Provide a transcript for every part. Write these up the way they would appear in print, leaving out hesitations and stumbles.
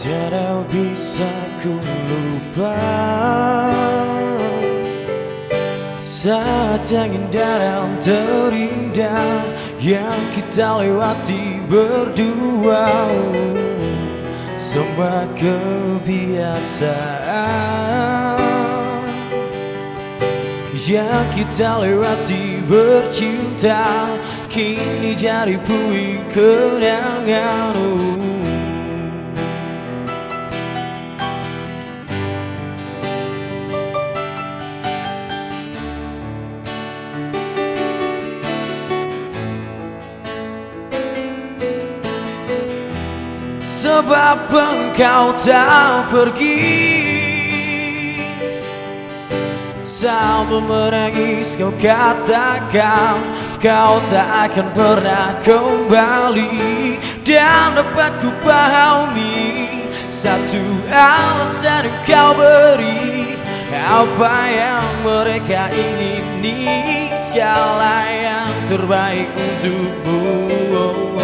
Tiada bisa ku lupa saat yang indah dan terindah yang kita lewati berdua. Semua kebiasaan yang kita lewati bercinta kini jadi puing kenangan. Sebab engkau tak pergi, sambil menangis kau katakan kau tak akan pernah kembali. Dan dapat ku pahami satu alasan yang kau beri, apa yang mereka ingini, segala yang terbaik untukmu.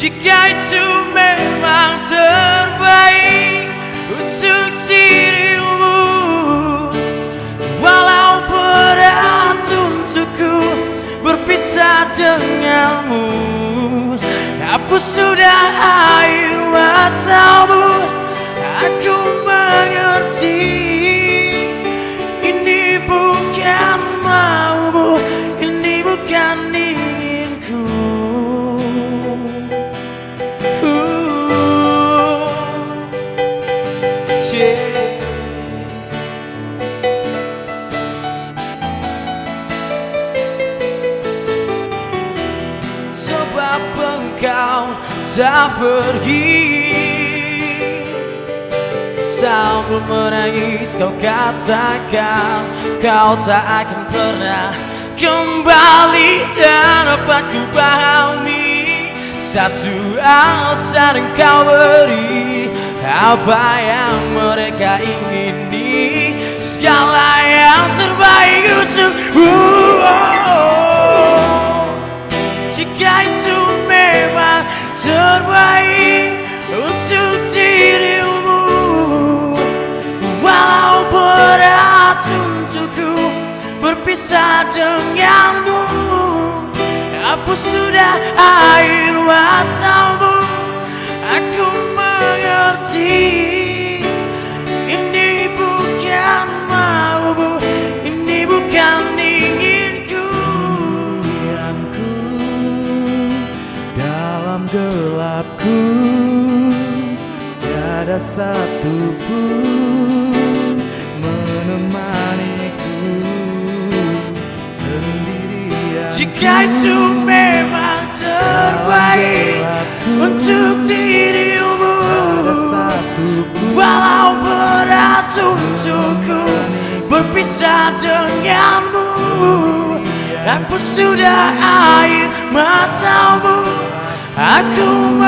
Jika itu memang terbaik untuk dirimu, walau berat untukku berpisah denganmu, hapus sudah air matamu. Aku mengerti ini bukan maumu, ini bukan inginku. Sebab engkau tak pergi, sambil menangis kau katakan kau tak akan pernah kembali. Dan dapat ku pahami satu alasan yang kau beri, apa yang mereka ingini, segala yang terbaik untukmu. Jika itu memang terbaik untuk dirimu, walau berat untukku berpisah denganmu, hapus sudah air matamu. Aku mengerti ini bukan maumu, ini bukan inginku. Impianku dalam gelapku, tiada satu pun menemaniku sendirian. Jika itu memang terbaik untuk dirimu, walau berat untukku berpisah denganmu, hapus sudah air matamu. Aku